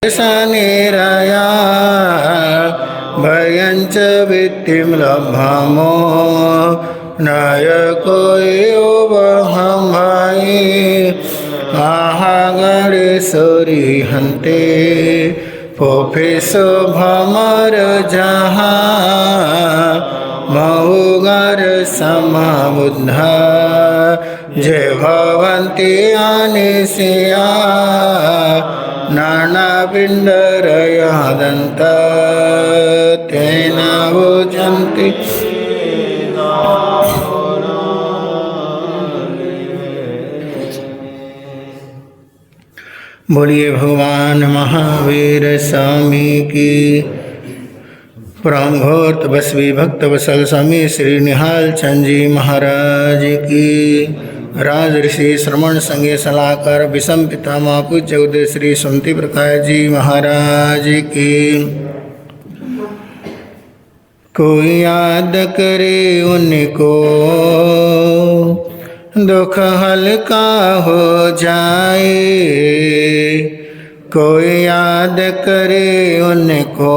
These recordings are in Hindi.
सनिरया भयंच वित्तिं लभमो नय कोई ओबहमाई आहागणेश्वरी हंते पोफेसो भमर जहाँ महुगर समबुद्धा जय भवन्ति अनिसिया नाना पिंडरयादंत तेन भुजन्ति। बोलिए भगवान महावीर स्वामी की। ब्रह्मोर्त बसवी भक्त वसल स्वामी श्री निहाल चंद जी महाराज की। राज ऋषि श्रमण संगे सलाहकार विषम पितामह पूज्य उदय श्री सुमति प्रकाश जी महाराज की। कोई याद करे उनको दुख हल्का हो जाए, कोई याद करे उनको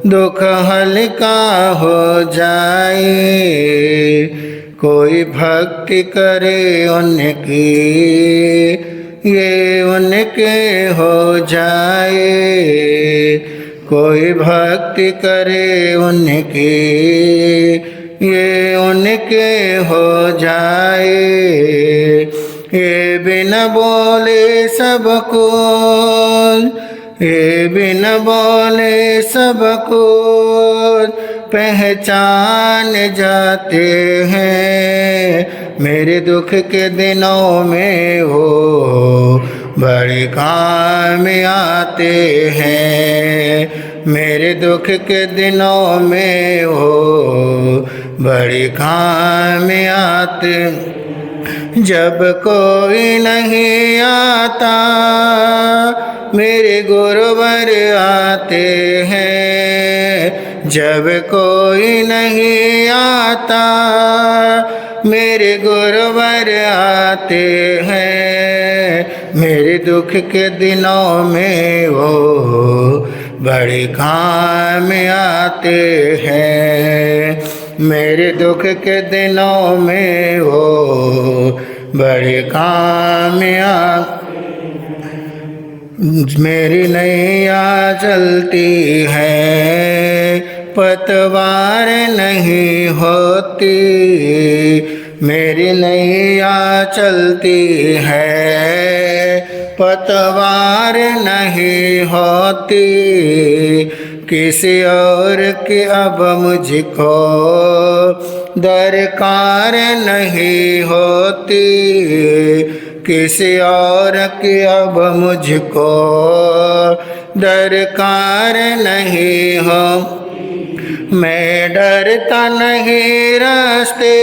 दुख हल्का हो जाए, कोई भक्ति करे उनकी ये उनके हो जाए, कोई भक्ति करे उनकी ये उनके हो जाए। ये बिन बोले सबको, ये बिन बोले सबको पहचान जाते हैं। मेरे दुख के दिनों में वो बड़े काम आते हैं। मेरे दुख के दिनों में वो बड़े काम आते। जब कोई नहीं आता मेरे गुरुवर आते हैं। जब कोई नहीं आता मेरे गुरुवर आते हैं। मेरे दुख के दिनों में वो बड़े काम आते हैं। मेरे दुख के दिनों में वो बड़े काम आते। मेरी नैया चलती है पतवार नहीं होती। मेरी नैया चलती है पतवार नहीं होती। किसी और की अब मुझको दरकार नहीं होती। किसी और की अब मुझको दरकार नहीं हो। मैं डरता नहीं रास्ते,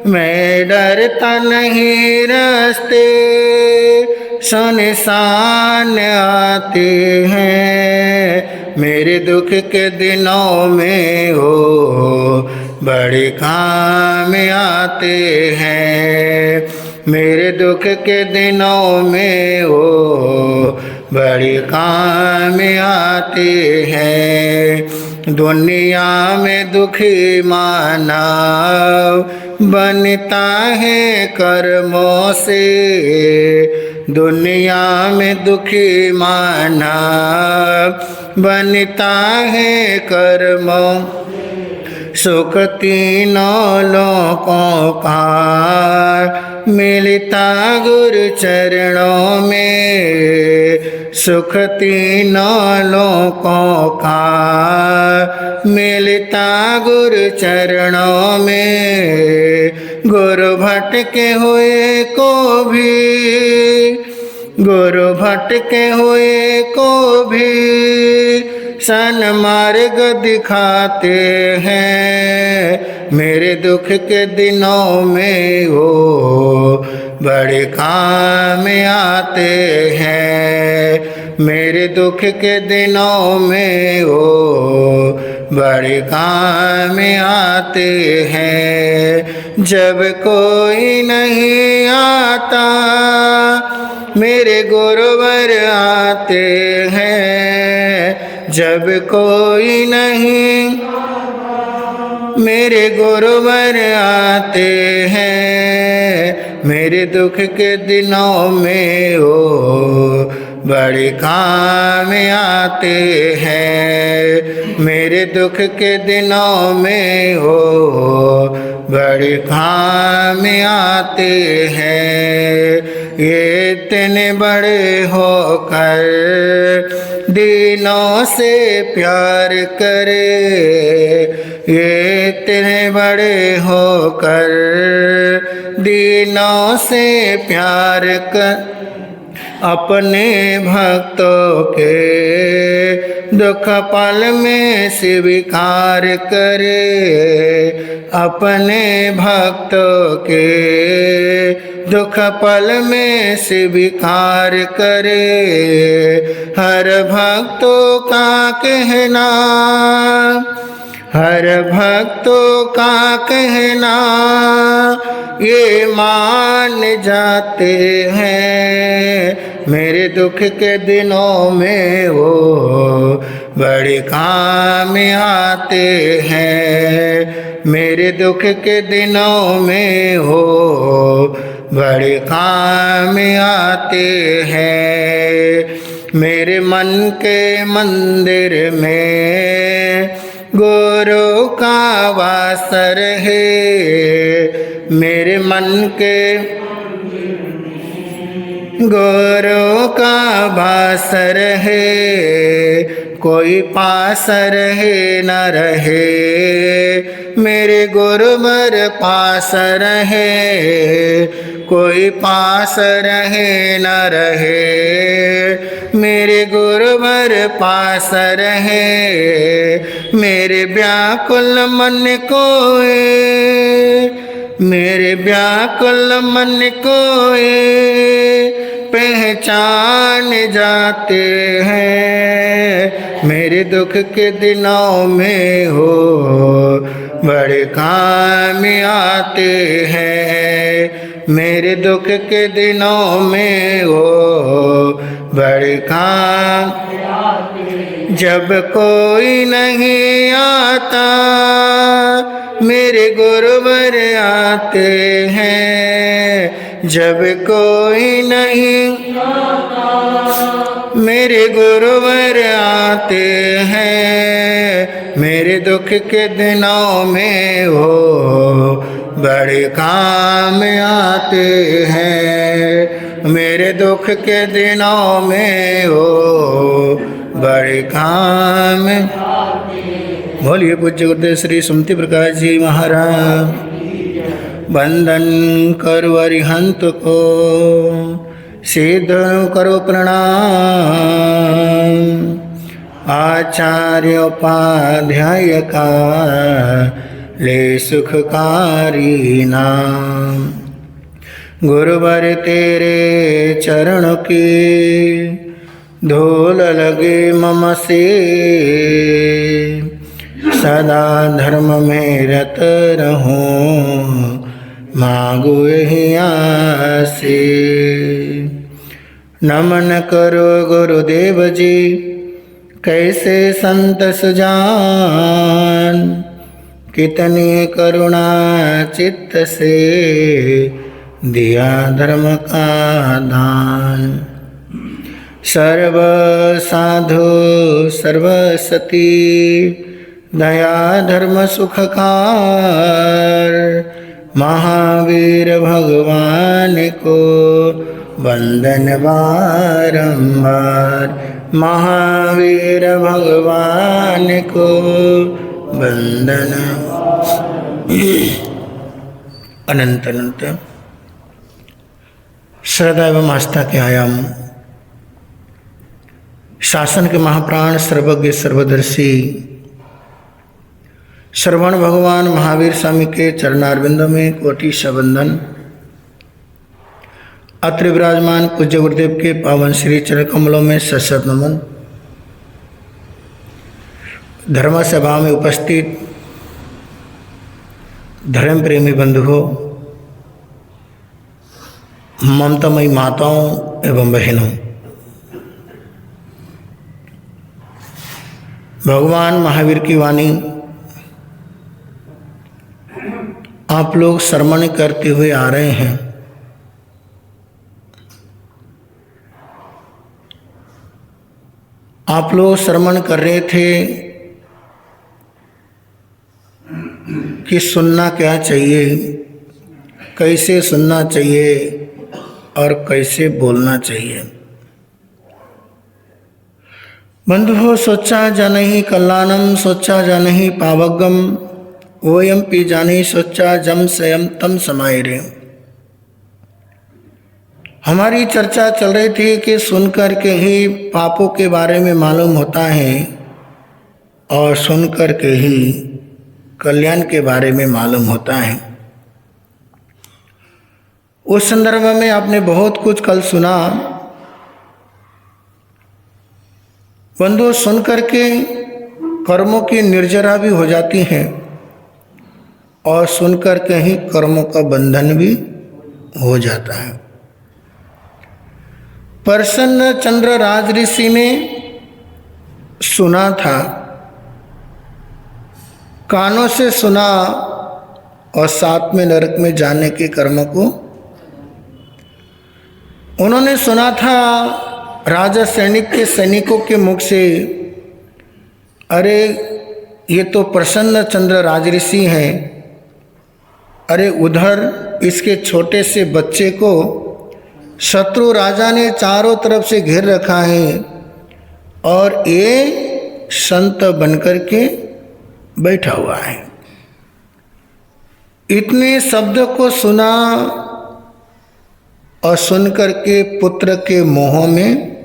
मैं डरता नहीं रास्ते सुनसान आते हैं। मेरे दुख के दिनों में वो बड़े काम आते हैं। मेरे दुख के दिनों में वो बड़े काम आते हैं। दुनिया में दुखी मानव बनता है कर्मों से। दुनिया में दुखी मानव बनता है कर्मों। सुख तीनों लोकों का मिलता गुरु चरणों में। सुख तीनों लोकों का मिलता गुरु चरणों में। गुरु भटके हुए को भी, गुरु भटके हुए को भी सन्मार्ग दिखाते हैं। मेरे दुख के दिनों में वो बड़े काम आते हैं। मेरे दुख के दिनों में वो बड़े काम आते हैं। जब कोई नहीं आता मेरे गुरुवर आते हैं। जब कोई नहीं मेरे गुरुवर आते हैं। मेरे दुख के दिनों में वो बड़े काम आते हैं। मेरे दुख के दिनों में वो बड़े काम आते हैं। ये इतने बड़े होकर दिनों से प्यार करे। ये इतने बड़े होकर दिनों से प्यार कर अपने भक्तों के दुख पल में स्वीकार करे। अपने भक्तों के दुख पल में स्वीकार करे। हर भक्तों का कहना हर भक्तों का कहना ये मान जाते हैं। मेरे दुख के दिनों में वो बड़े काम आते हैं। मेरे दुख के दिनों में वो बड़े काम आते हैं। मेरे मन के मंदिर में गुरु का वास रहे। मेरे मन के गुरु का वास रहे। कोई पास रहे न रहे मेरे गुरुवर पास रहे। कोई पास रहे न रहे मेरे गुरुवर पास रहे। मेरे व्याकुल मन कोए मेरे व्याकुल मन कोए पहचान जाते हैं। मेरे दुख के दिनों में हो बड़े काम आते हैं। मेरे दुख के दिनों में हो बड़े काम। जब कोई नहीं आता मेरे गुरुवर आते हैं। जब कोई नहीं मेरे गुरुवर आते हैं। मेरे दुख के दिनों में वो बड़े काम आते हैं। मेरे दुख के दिनों में वो बड़े काम। बोलिए पूज्य गुरुदेव श्री सुमति प्रकाश जी महाराज। वंदन करो अरिहंत को सिद्ध करो प्रणाम। आचार्य उपाध्याय का ले सुखकारी नाम। गुरुवर तेरे चरण की धूल लगे मम से। सदा धर्म में रत रहूं मांगू यही आसे। नमन करो गुरुदेव जी कैसे संत सुजान। कितनी करुणा चित्त से दिया धर्म का दान। सर्व साधु सर्वसती दया धर्म सुखकार। महावीर भगवान को वंदन बारंबार। महावीर भगवान को वंदन। अनंत अनंत श्रद्धा एवं आस्था के आयाम। शासन के महाप्राण सर्वज्ञ सर्वदर्शी श्रवण भगवान महावीर स्वामी के चरणारविंदों में कोटि शबंदन। अत्र विराजमान पूज्य गुरुदेव के पावन श्री चरण कमलों में सशत नमन। धर्म सभा में उपस्थित धर्म प्रेमी बंधुओं, ममतामयी माताओं एवं बहनों, भगवान महावीर की वाणी आप लोग श्रवण करते हुए आ रहे हैं। आप लोग श्रवण कर रहे थे कि सुनना क्या चाहिए, कैसे सुनना चाहिए और कैसे बोलना चाहिए। बंधुओं, सोचा जानहि कल्याणम, सोचा जानहि पावगम, ओयम पी जानी सोचा जम स्वयं तम समाये। हमारी चर्चा चल रही थी कि सुनकर के ही पापों के बारे में मालूम होता है और सुनकर के ही कल्याण के बारे में मालूम होता है। उस संदर्भ में आपने बहुत कुछ कल सुना। बंधु, सुनकर के कर्मों की निर्जरा भी हो जाती है और सुनकर के ही कर्मों का बंधन भी हो जाता है। प्रसन्न चंद्र राज ऋषि ने सुना था, कानों से सुना और साथ में नरक में जाने के कर्म को उन्होंने सुना था। राजा सैनिक के सैनिकों के मुख से, अरे ये तो प्रसन्न चंद्र राज ऋषि हैं, अरे उधर इसके छोटे से बच्चे को शत्रु राजा ने चारों तरफ से घेर रखा है और ये संत बनकर के बैठा हुआ है। इतने शब्द को सुना और सुनकर के पुत्र के मोह में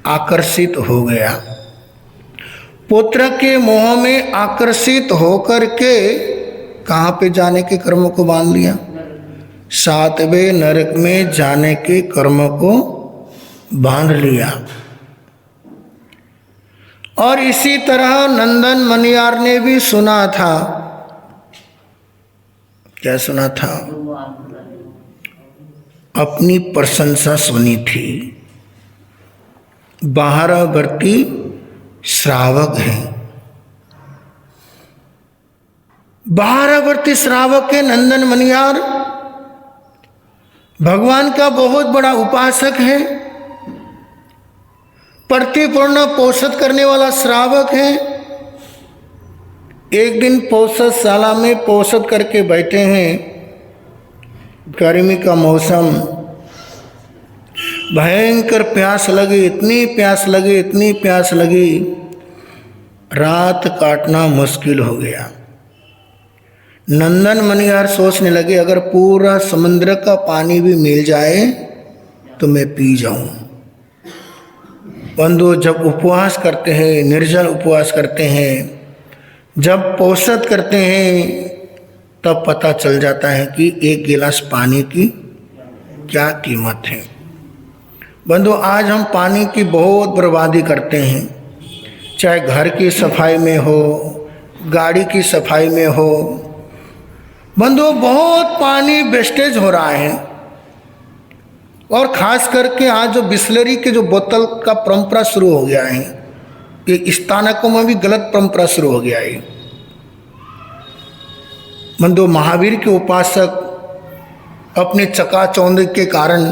आकर्षित हो गया। पुत्र के मोह में आकर्षित होकर के कहाँ पे जाने के कर्म को बांध लिया? 7वें नरक में जाने के कर्म को बांध लिया। और इसी तरह नंदन मनियार ने भी सुना था। क्या सुना था? अपनी प्रशंसा सुनी थी। 12 श्रावक हैं, 12 श्रावक है। नंदन मनियार भगवान का बहुत बड़ा उपासक है, प्रतिपूर्ण पोषद करने वाला श्रावक है। एक दिन पोषदशाला में पोषद करके बैठे हैं। गर्मी का मौसम, भयंकर प्यास लगी, इतनी प्यास लगी, इतनी प्यास लगी, रात काटना मुश्किल हो गया। नंदन मनिहार सोचने लगे, अगर पूरा समुद्र का पानी भी मिल जाए तो मैं पी जाऊं। बंधु, जब उपवास करते हैं, निर्जल उपवास करते हैं, जब पोषद करते हैं, तब पता चल जाता है कि एक गिलास पानी की क्या कीमत है। बंधु, आज हम पानी की बहुत बर्बादी करते हैं, चाहे घर की सफाई में हो, गाड़ी की सफाई में हो। बंधु, बहुत पानी वेस्टेज हो रहा है। और ख़ास करके आज जो बिस्लरी के जो बोतल का परंपरा शुरू हो गया है, ये स्थानकों में भी गलत परंपरा शुरू हो गया है। बंधु, महावीर के उपासक अपने चकाचौंध के कारण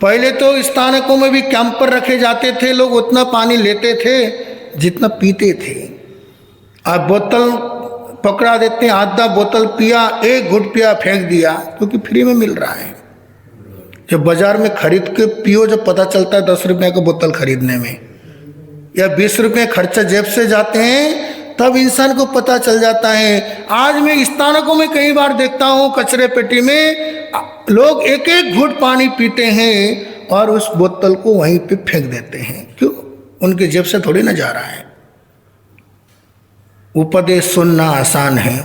पहले तो स्थानकों में भी कैंपर रखे जाते थे। लोग उतना पानी लेते थे जितना पीते थे। अब बोतल पकड़ा देते हैं, आधा बोतल पिया, एक घुट पिया, फेंक दिया, क्योंकि फ्री में मिल रहा है। जब बाजार में खरीद के पियो, जब पता चलता है 10 रुपये का बोतल खरीदने में या 20 रुपये खर्चा जेब से जाते हैं, तब इंसान को पता चल जाता है। आज मैं स्थानकों में कई बार देखता हूँ, कचरे पेटी में लोग एक एक घूंट पानी पीते हैं और उस बोतल को वहीं पे फेंक देते हैं। क्यों? उनके जेब से थोड़ी ना जा रहा है। उपदेश सुनना आसान है,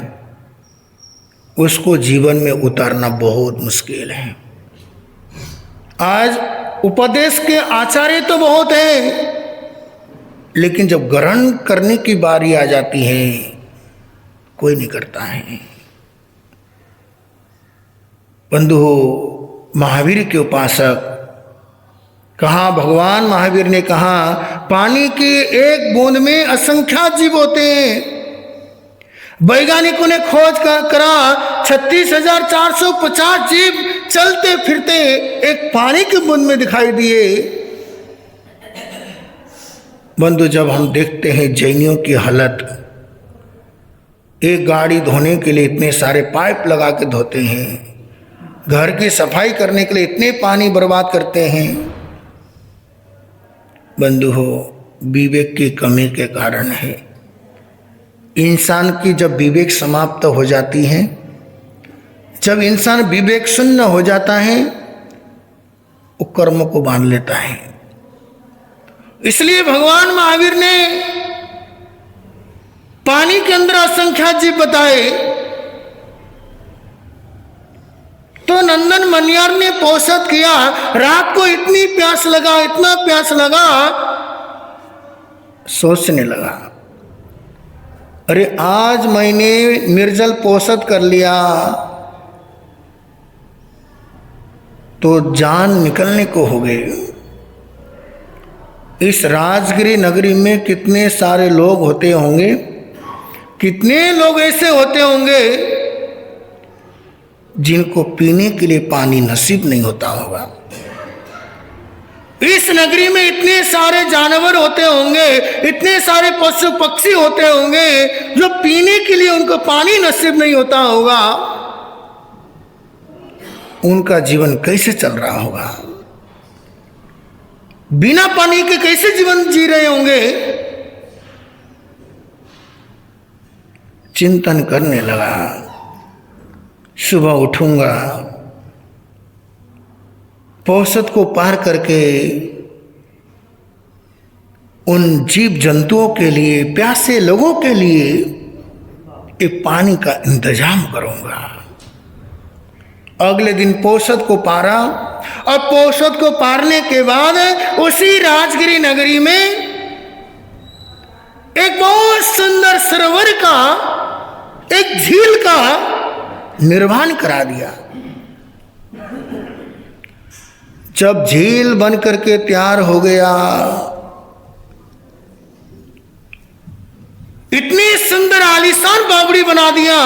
उसको जीवन में उतारना बहुत मुश्किल है। आज उपदेश के आचार्य तो बहुत हैं, लेकिन जब ग्रहण करने की बारी आ जाती है कोई नहीं करता है। बंधु महावीर के उपासक, कहा भगवान महावीर ने कहा पानी की एक बूंद में असंख्यात जीव होते हैं। वैज्ञानिकों ने खोज करा 36,450 जीव चलते फिरते एक पानी की बूंद में दिखाई दिए। बंधु जब हम देखते हैं जैनियों की हालत, एक गाड़ी धोने के लिए इतने सारे पाइप लगा के धोते हैं, घर की सफाई करने के लिए इतने पानी बर्बाद करते हैं। बंधु हो, विवेक की कमी के कारण है। इंसान की जब विवेक समाप्त हो जाती है, जब इंसान विवेक शून्य हो जाता है, वो कर्म को बांध लेता है। इसलिए भगवान महावीर ने पानी के अंदर असंख्यात जीव बताए। तो नंदन मनियार ने पोषद किया, रात को इतनी प्यास लगा, इतना प्यास लगा, सोचने लगा अरे आज मैंने निर्जल पोषद कर लिया तो जान निकलने को हो गई। इस राजगिरी नगरी में कितने सारे लोग होते होंगे, कितने लोग ऐसे होते होंगे जिनको पीने के लिए पानी नसीब नहीं होता होगा। इस नगरी में इतने सारे जानवर होते होंगे, इतने सारे पशु पक्षी होते होंगे जो पीने के लिए उनको पानी नसीब नहीं होता होगा। उनका जीवन कैसे चल रहा होगा, बिना पानी के कैसे जीवन जी रहे होंगे। चिंतन करने लगा, सुबह उठूंगा, पोषद को पार करके उन जीव जंतुओं के लिए, प्यासे लोगों के लिए एक पानी का इंतजाम करूंगा। अगले दिन पोषद को पारा और पोषद को पारने के बाद उसी राजगिरी नगरी में एक बहुत सुंदर सरोवर का, एक झील का निर्माण करा दिया। जब झील बन करके तैयार हो गया, इतनी सुंदर आलीशान बावड़ी बना दिया,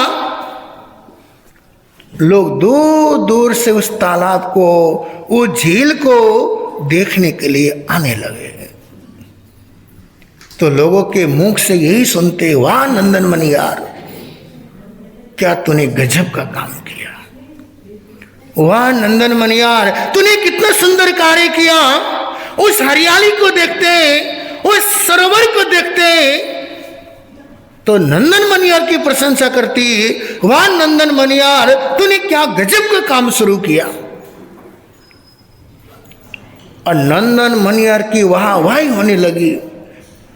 लोग दूर दूर से उस तालाब को, उस झील को देखने के लिए आने लगे। तो लोगों के मुख से यही सुनते, वाह नंदन मनियार, क्या तूने गजब का काम किया, वाह नंदन मनियार, तूने कितना सुंदर कार्य किया। उस हरियाली को देखते, उस सरोवर को देखते तो नंदन मनियार की प्रशंसा करती, वाह नंदन मनियार, तूने क्या गजब का काम शुरू किया। और नंदन मनियार की वाहवाही होने लगी,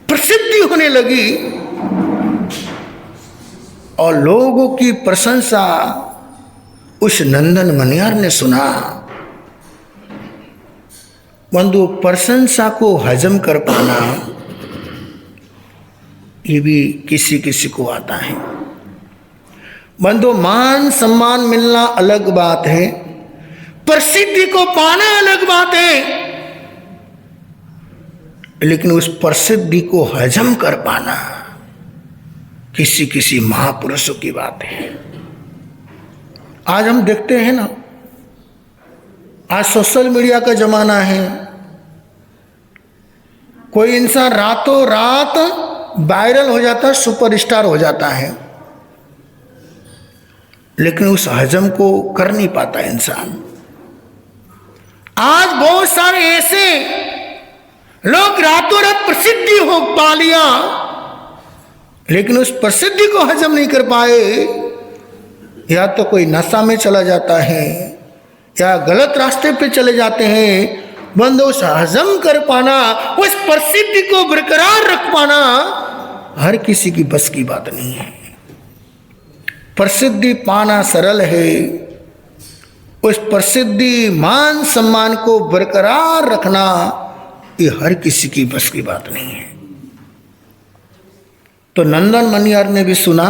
प्रसिद्धि होने लगी और लोगों की प्रशंसा उस नंदन मनियार ने सुना। बंधु, प्रशंसा को हजम कर पाना ये भी किसी किसी को आता है। बंधु, मान सम्मान मिलना अलग बात है, प्रसिद्धि को पाना अलग बात है, लेकिन उस प्रसिद्धि को हजम कर पाना किसी किसी महापुरुषों की बात है। आज हम देखते हैं ना, आज सोशल मीडिया का जमाना है, कोई इंसान रातों रात वायरल हो जाता है, सुपरस्टार हो जाता है, लेकिन उस हजम को कर नहीं पाता इंसान। आज बहुत सारे ऐसे लोग रातों रात प्रसिद्धि हो पा लिया, लेकिन उस प्रसिद्धि को हजम नहीं कर पाए। या तो कोई नशा में चला जाता है या गलत रास्ते पे चले जाते हैं। बंधु, उस हजम कर पाना, उस प्रसिद्धि को बरकरार रख पाना हर किसी की बस की बात नहीं है। प्रसिद्धि पाना सरल है, उस प्रसिद्धि मान सम्मान को बरकरार रखना ये हर किसी की बस की बात नहीं है। तो नंदन मनियार ने भी सुना,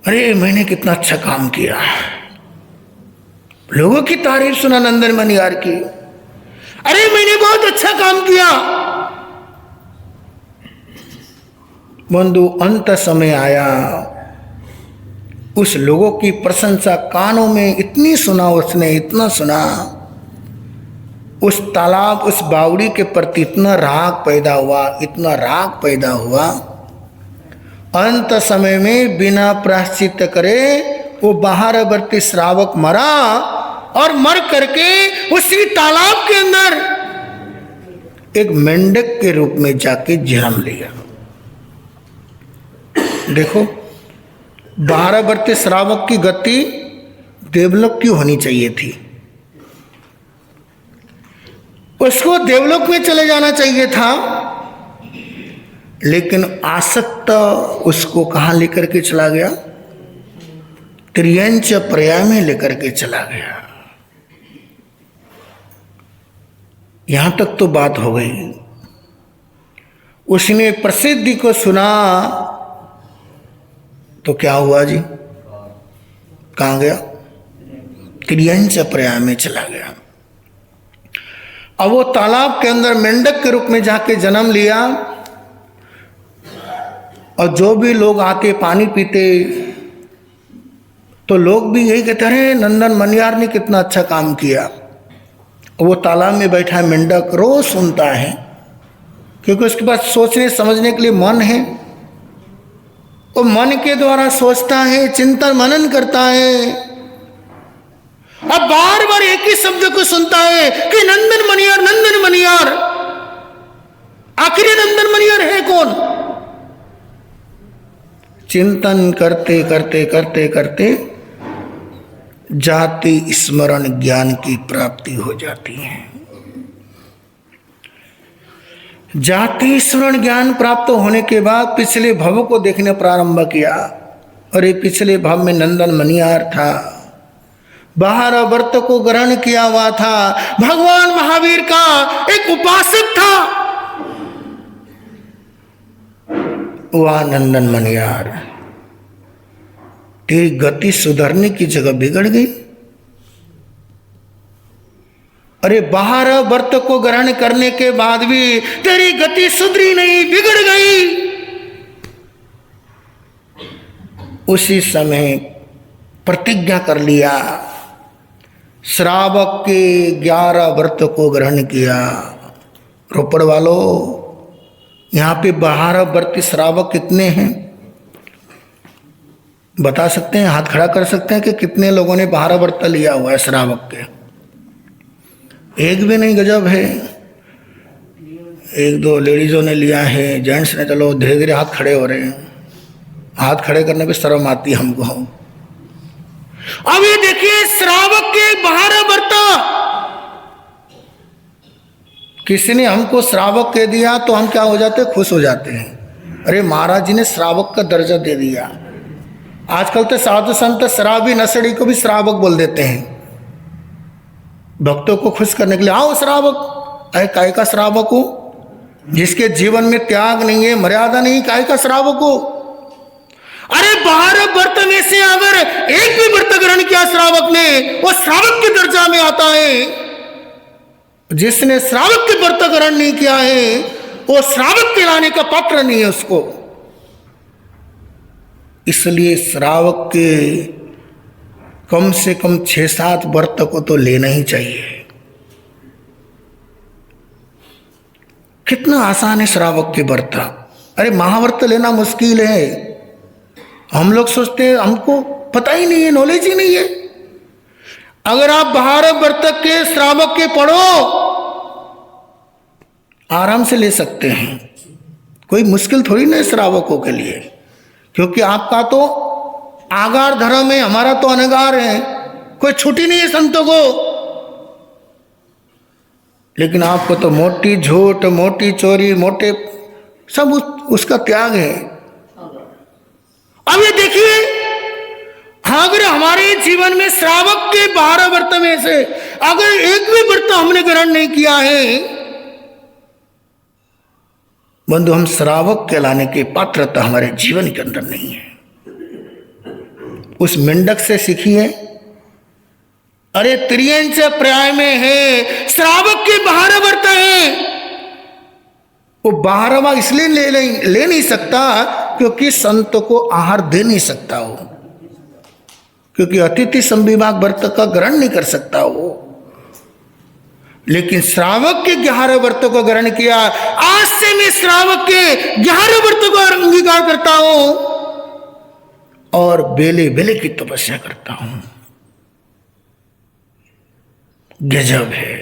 अरे मैंने कितना अच्छा काम किया, लोगों की तारीफ सुना नंदन मनियार की, अरे मैंने बहुत अच्छा काम किया। बंधु अंत समय आया, उस लोगों की प्रशंसा कानों में इतनी सुना, उसने इतना सुना, उस तालाब उस बावड़ी के प्रति इतना राग पैदा हुआ, इतना राग पैदा हुआ, अंत समय में बिना प्रायश्चित करे वो बाहरवर्ती श्रावक मरा और मर करके उसी तालाब के अंदर एक मेंढक के रूप में जाके जन्म लिया। देखो, बाहरवर्ती श्रावक की गति देवलोक की होनी चाहिए थी, उसको देवलोक में चले जाना चाहिए था, लेकिन आसक्त उसको कहां लेकर के चला गया? त्रियंच पर्याय में लेकर के चला गया। यहां तक तो बात हो गई। उसने प्रसिद्धि को सुना तो क्या हुआ जी? कहां गया? त्रियंच पर्याय में चला गया। अब वो तालाब के अंदर मेंढक के रूप में जाके जन्म लिया, और जो भी लोग आके पानी पीते तो लोग भी यही कहते रहे, नंदन मनियार ने कितना अच्छा काम किया। वो तालाब में बैठा मेंढक रोज सुनता है, क्योंकि उसके पास सोचने समझने के लिए मन है, वो मन के द्वारा सोचता है, चिंतन मनन करता है। अब बार बार एक ही शब्द को सुनता है कि नंदन मनियार, नंदन मनियार। आखिर नंदन मनियार है कौन? चिंतन करते करते करते करते जाति स्मरण ज्ञान की प्राप्ति हो जाती है। जाति स्मरण ज्ञान प्राप्त होने के बाद पिछले भव को देखने प्रारंभ किया। अरे पिछले भव में नंदन मनियार था, बाहर व्रत को ग्रहण किया हुआ था, भगवान महावीर का एक उपासक था। वाह नंदन मनियार, तेरी गति सुधरने की जगह बिगड़ गई। अरे बाहर व्रत को ग्रहण करने के बाद भी तेरी गति सुधरी नहीं, बिगड़ गई। उसी समय प्रतिज्ञा कर लिया, श्रावक के 11 व्रत को ग्रहण किया। रोपड़ वालों, यहाँ पे 12 व्रत श्रावक कितने हैं? बता सकते हैं? हाथ खड़ा कर सकते हैं कि कितने लोगों ने 12 व्रत लिया हुआ है श्रावक के? एक भी नहीं। गजब है। 1-2 लेडीजों ने लिया है, जेंट्स ने चलो धीरे धीरे हाथ खड़े हो रहे हैं। हाथ खड़े करने पे शर्म आती है हमको। अब ये देखिए, श्रावक के 12 व्रत, किसी ने हमको श्रावक कह दिया तो हम क्या हो जाते? खुश हो जाते हैं। अरे महाराज जी ने श्रावक का दर्जा दे दिया। आजकल तो साधु संत शराबी नशेड़ी को भी श्रावक बोल देते हैं, भक्तों को खुश करने के लिए। आओ श्रावक। अरे काय का श्रावक हो? जिसके जीवन में त्याग नहीं है, मर्यादा नहीं, काय का श्रावक हो? अरे 12 व्रत में से अगर एक भी व्रत ग्रहण किया श्रावक ने, वो श्रावक के दर्जा में आता है। जिसने श्रावक के व्रत ग्रहण नहीं किया है, वो श्रावक कहलाने का पात्र नहीं है उसको। इसलिए श्रावक के कम से कम 6-7 व्रत को तो लेना ही चाहिए। कितना आसान है श्रावक के व्रत। अरे महाव्रत लेना मुश्किल है। हम लोग सोचते हैं हमको पता ही नहीं है, नॉलेज ही नहीं है। अगर आप 12 व्रत के श्रावक के पढ़ो, आराम से ले सकते हैं। कोई मुश्किल थोड़ी ना है श्रावकों के लिए, क्योंकि आपका तो आगार धर्म है, हमारा तो अनगार है, कोई छुट्टी नहीं है संतों को। लेकिन आपको तो मोटी झूठ, मोटी चोरी, मोटे सब उसका त्याग है। अब ये देखिए, अगर हमारे जीवन में श्रावक के 12 व्रत में से अगर एक भी व्रत हमने ग्रहण नहीं किया है, बंधु, हम श्रावक कहलाने की पात्रता हमारे जीवन के अंदर नहीं है। उस मेंढक से सीखिए। अरे त्रियंच पर्याय में है, श्रावक के 12 व्रत हैं। वो 12वां इसलिए ले नहीं सकता क्योंकि संत को आहार दे नहीं सकता हो, क्योंकि अतिथि संविभाग व्रत का ग्रहण नहीं कर सकता हो। लेकिन श्रावक के 11 व्रतों का ग्रहण किया। आज से मैं श्रावक के 11 व्रतों का अंगीकार करता हूं और बेले बेले की तपस्या करता हूं। गजब है।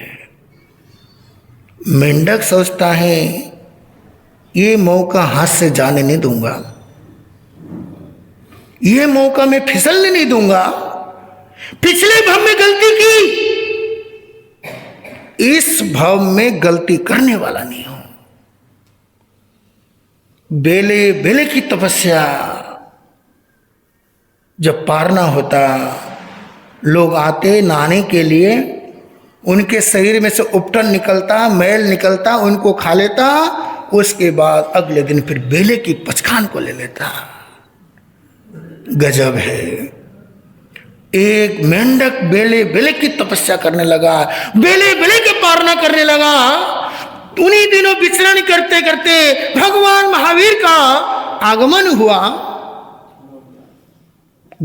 मेंढक सोचता है ये मौका हाथ से जाने नहीं दूंगा, ये मौका मैं फिसलने नहीं दूंगा। पिछले भव में गलती की, इस भव में गलती करने वाला नहीं हूं। बेले बेले की तपस्या जब पारना होता, लोग आते नहाने के लिए, उनके शरीर में से उपटन निकलता, मैल निकलता, उनको खा लेता, उसके बाद अगले दिन फिर बेले की पचखान को ले लेता। गजब है। एक मेंढक बेले बेले की तपस्या करने लगा, बेले बेले के पारना करने लगा। उन्हीं दिनों विचरण करते करते भगवान महावीर का आगमन हुआ।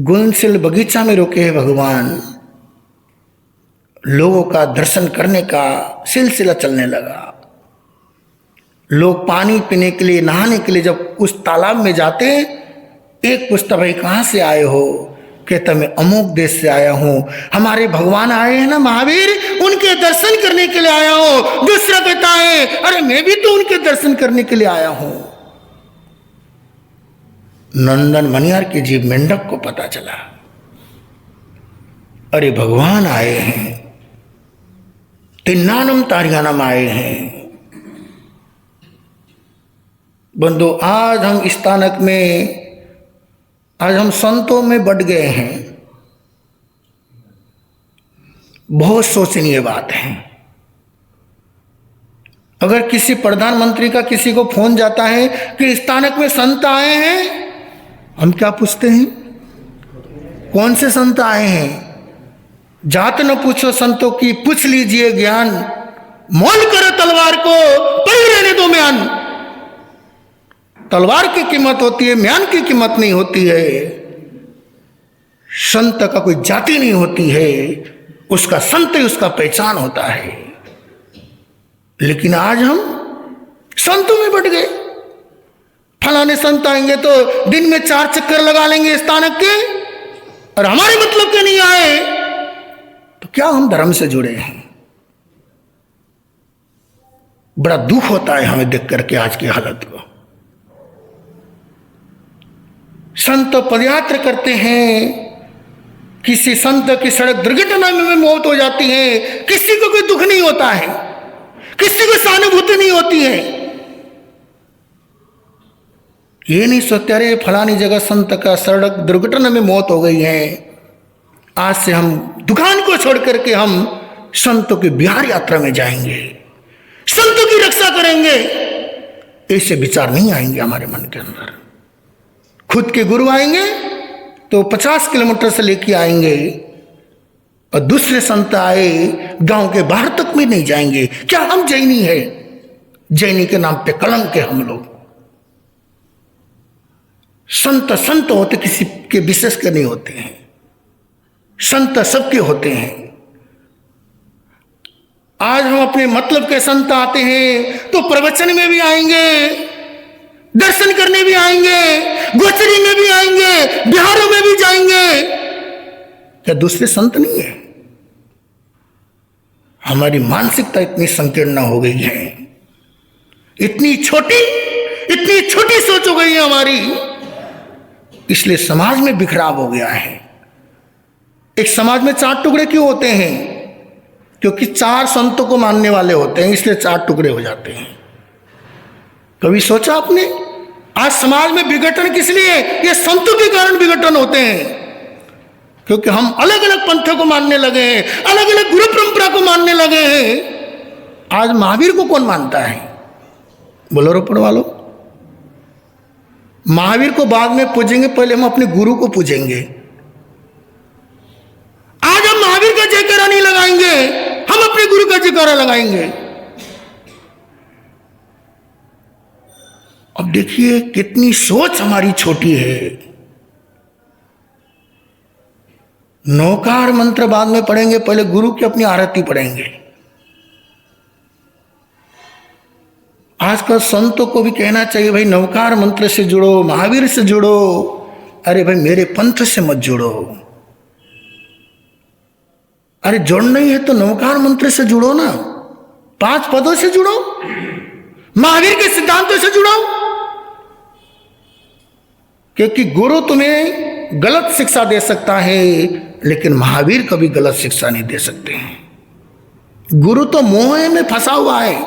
गुणशील बगीचा में रुके भगवान, लोगों का दर्शन करने का सिलसिला चलने लगा। लोग पानी पीने के लिए, नहाने के लिए जब उस तालाब में जाते, एक पूछता, भाई कहां से आए हो? कहता, मैं अमुक देश से आया हूं। हमारे भगवान आए हैं ना महावीर, उनके दर्शन करने के लिए आया हूं। दूसरा कहता है, अरे मैं भी तो उनके दर्शन करने के लिए आया हूं। नंदन मनियार के जीव मेंढक को पता चला, अरे भगवान आए हैं, तिन्नानम तारियानम आए हैं। बंधु, आज हम स्थानक में, आज हम संतों में बढ़ गए हैं। बहुत सोचनीय बात है। अगर किसी प्रधानमंत्री का किसी को फोन जाता है कि स्थानक में संत आए हैं, हम क्या पूछते हैं? कौन से संत आए हैं? जात न पूछो संतों की, पूछ लीजिए ज्ञान। मोल करो तलवार को, पड़ी रहने दो म्यान। तलवार की कीमत होती है, म्यान की कीमत नहीं होती है। संत का कोई जाति नहीं होती है, उसका संत ही उसका पहचान होता है। लेकिन आज हम संतों में बढ़ गए। फलाने संत आएंगे तो दिन में 4 चक्कर लगा लेंगे स्थानक के, और हमारे मतलब के नहीं आए तो क्या हम धर्म से जुड़े हैं? बड़ा दुख होता है हमें देख करके आज की हालत को। संत पदयात्रा करते हैं, किसी संत की सड़क दुर्घटना में मौत हो जाती है, किसी को कोई दुख नहीं होता है, किसी को सहानुभूति नहीं होती है। ये नहीं सोचते, अरे फलानी जगह संत का सड़क दुर्घटना में मौत हो गई है, आज से हम दुकान को छोड़ करके हम संतों की बिहार यात्रा में जाएंगे, संतों की रक्षा करेंगे। ऐसे विचार नहीं आएंगे हमारे मन के अंदर। खुद के गुरु आएंगे तो 50 किलोमीटर से लेके आएंगे, और दूसरे संत आए गांव के बाहर तक भी नहीं जाएंगे। क्या हम जैनी है? जैनी के नाम पे कलंक है हम लोग। संत संत होते किसी के विशेष के नहीं होते हैं, संत सबके होते हैं। आज हम अपने मतलब के संत आते हैं तो प्रवचन में भी आएंगे, दर्शन करने भी आएंगे, गोचरी में भी आएंगे, बिहारों में भी जाएंगे। क्या दूसरे संत नहीं है? हमारी मानसिकता इतनी संकीर्ण हो गई है, इतनी छोटी सोच हो गई है हमारी, इसलिए समाज में बिखराव हो गया है। एक समाज में 4 टुकड़े क्यों होते हैं? क्योंकि 4 संतों को मानने वाले होते हैं, इसलिए 4 टुकड़े हो जाते हैं। कभी सोचा आपने? आज समाज में विघटन किस लिए? ये संतों के कारण विघटन होते हैं, क्योंकि हम अलग अलग पंथों को मानने लगे हैं, अलग अलग गुरु परंपरा को मानने लगे हैं। आज महावीर को कौन मानता है? बोलो रोपड़ वालों, महावीर को बाद में पूजेंगे, पहले हम अपने गुरु को पूजेंगे। आज हम महावीर का जयकारा नहीं लगाएंगे, हम अपने गुरु का जयकारा लगाएंगे। अब देखिए कितनी सोच हमारी छोटी है। नौकार मंत्र बाद में पढ़ेंगे, पहले गुरु की अपनी आरती पढ़ेंगे। आजकल संतों को भी कहना चाहिए भाई नौकार मंत्र से जुड़ो, महावीर से जुड़ो। अरे भाई मेरे पंथ से मत जुड़ो। अरे जुड़ना ही है तो नौकार मंत्र से जुड़ो ना, 5 पदों से जुड़ो, महावीर के सिद्धांतों से जुड़ो। क्योंकि गुरु तुम्हें गलत शिक्षा दे सकता है, लेकिन महावीर कभी गलत शिक्षा नहीं दे सकते हैं। गुरु तो मोह में फंसा हुआ है,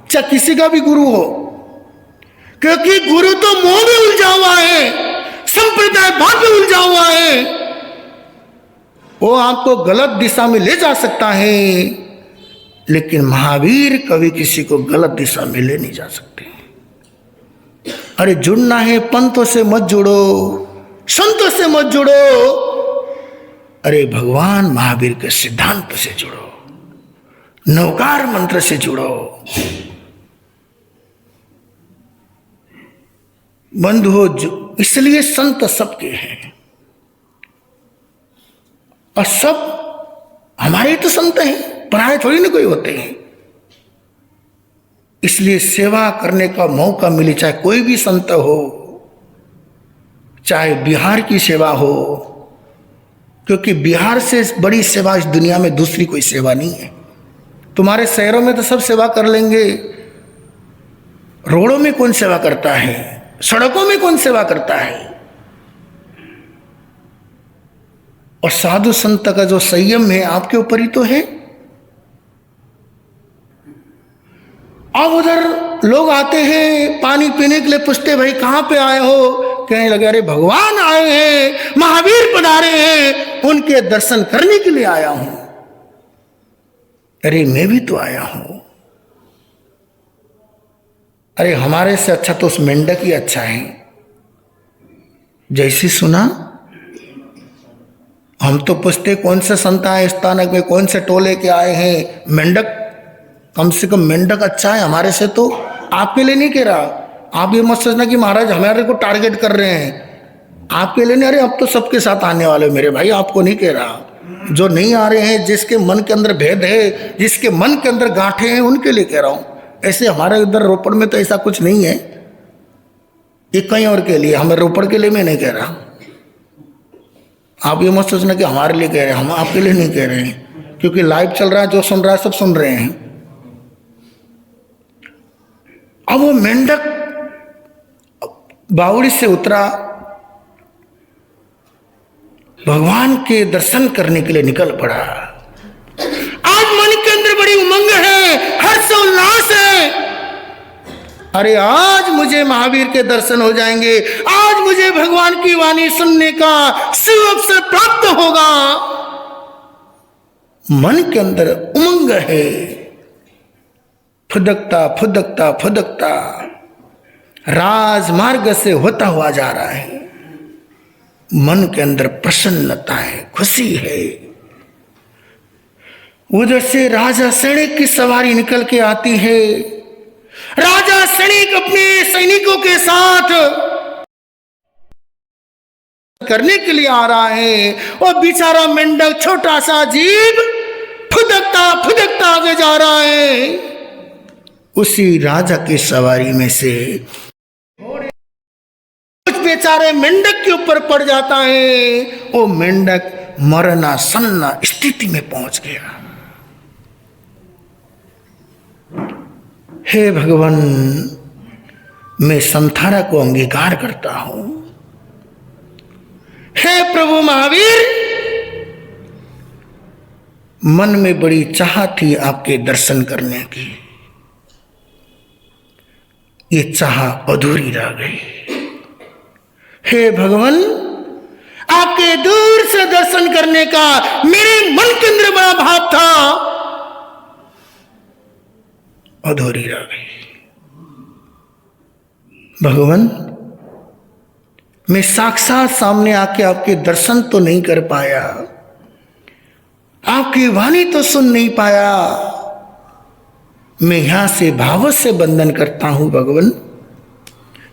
चाहे किसी का भी गुरु हो, क्योंकि गुरु तो मोह में उलझा हुआ है, संप्रदाय भाव में उलझा हुआ है। वो आपको गलत दिशा में ले जा सकता है, लेकिन महावीर कभी किसी को गलत दिशा में ले नहीं जा सकते। अरे जुड़ना है पंथों से मत जुड़ो, संतों से मत जुड़ो। अरे भगवान महावीर के सिद्धांत से जुड़ो, नौकार मंत्र से जुड़ो। बंधुओं, इसलिए संत सबके हैं और सब हमारे तो संत हैं, पराये थोड़ी ना कोई होते हैं। इसलिए सेवा करने का मौका मिले, चाहे कोई भी संत हो, चाहे बिहार की सेवा हो, क्योंकि बिहार से बड़ी सेवा इस दुनिया में दूसरी कोई सेवा नहीं है। तुम्हारे शहरों में तो सब सेवा कर लेंगे, रोडों में कौन सेवा करता है, सड़कों में कौन सेवा करता है। और साधु संत का जो संयम है आपके ऊपर ही तो है। अब उधर लोग आते हैं पानी पीने के लिए, पूछते भाई कहां पे आए हो, कहने लगे अरे भगवान आए हैं, महावीर पधारे हैं, उनके दर्शन करने के लिए आया हूं। अरे मैं भी तो आया हूं। अरे हमारे से अच्छा तो उस मेंढक ही अच्छा है। जैसे सुना, हम तो पूछते कौन से संत आए स्थानक में, कौन से टोले के आए हैं। मेंढक, कम से कम मेंढक अच्छा है हमारे से। तो आपके लिए नहीं कह रहा, आप ये मत सोचना कि महाराज हमारे को टारगेट कर रहे हैं, आपके लिए नहीं। अरे अब तो सबके साथ आने वाले मेरे भाई, आपको नहीं कह रहा। जो नहीं आ रहे हैं, जिसके मन के अंदर भेद है, जिसके मन के अंदर गांठें हैं, उनके लिए कह रहा हूं। ऐसे हमारे इधर रोपड़ में तो ऐसा कुछ नहीं है, ये कहीं और के लिए, हमें रोपड़ के लिए मैं नहीं कह रहा। आप ये मत सोचना कि हमारे लिए कह रहे हैं, हम आपके लिए नहीं कह रहे हैं, क्योंकि लाइव चल रहा है, जो सुन रहा है सब सुन रहे हैं। अब वो मेंढक बावड़ी से उतरा, भगवान के दर्शन करने के लिए निकल पड़ा। आज मन के अंदर बड़ी उमंग है, हर्ष उल्लास है। अरे आज मुझे महावीर के दर्शन हो जाएंगे, आज मुझे भगवान की वाणी सुनने का शिव अवसर प्राप्त होगा। मन के अंदर उमंग है, फुदकता फुदकता फुदकता राजमार्ग से होता हुआ जा रहा है। मन के अंदर प्रसन्नता है, खुशी है। उधर से राजा सैनिक की सवारी निकल के आती है। राजा सैनिक अपने सैनिकों के साथ करने के लिए आ रहा है, और बेचारा मेंढक छोटा सा जीव फुदकता फुदकता आगे जा रहा है। उसी राजा की सवारी में से कुछ बेचारे मेंढक के ऊपर पड़ जाता है। वो मेंढक मरना सन्ना स्थिति में पहुंच गया। हे भगवान, मैं संथारा को अंगीकार करता हूं। हे प्रभु महावीर, मन में बड़ी चाह थी आपके दर्शन करने की, ये चाह अधूरी रह गई। हे भगवान, आपके दूर से दर्शन करने का मेरे मन के अंदर बड़ा भाव था, अधूरी रह गई। भगवान, मैं साक्षात सामने आके आपके दर्शन तो नहीं कर पाया, आपकी वाणी तो सुन नहीं पाया, मैं यहां से भाव से बंधन करता हूं भगवान।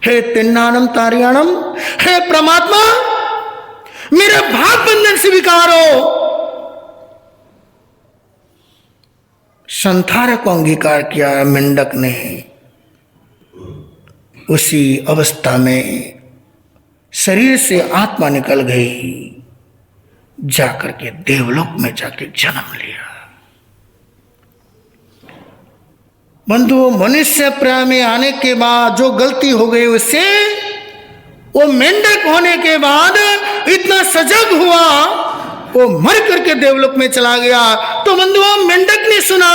हे तिन्नानम तारियाणम, हे परमात्मा, मेरा भाव बंधन स्वीकारो। संथारक को अंगीकार किया मेंढक ने। उसी अवस्था में शरीर से आत्मा निकल गई, जाकर के देवलोक में जाके जन्म लिया। बंधु, मनुष्य प्राय में आने के बाद जो गलती हो गई उससे, वो मेंढक होने के बाद इतना सजग हुआ, वो मर करके देवलोक में चला गया। तो बंधुओं, मेंढक ने सुना,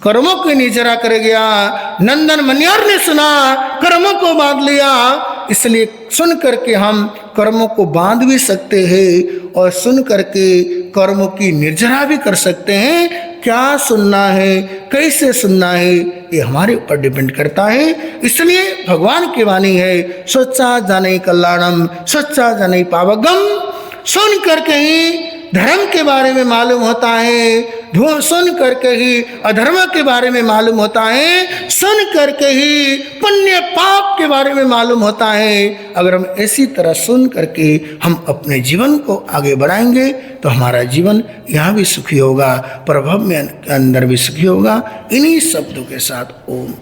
कर्मों को निजरा कर गया। नंदन मनियार ने सुना, कर्मों को बांध लिया। इसलिए सुन करके हम कर्मों को बांध भी सकते हैं और सुन करके कर्मों की निर्जरा भी कर सकते हैं। क्या सुनना है, कैसे सुनना है, ये हमारे ऊपर डिपेंड करता है। इसलिए भगवान की वाणी है, स्वच्छा जाने कल्याणम, स्वच्छा जाने पावगम। सुन करके ही धर्म के बारे में मालूम होता है, सुन करके ही अधर्म के बारे में मालूम होता है, सुन करके ही पुण्य पाप के बारे में मालूम होता है। अगर हम इसी तरह सुन करके हम अपने जीवन को आगे बढ़ाएंगे तो हमारा जीवन यहाँ भी सुखी होगा, प्रभव में अंदर भी सुखी होगा। इन्हीं शब्दों के साथ ओम।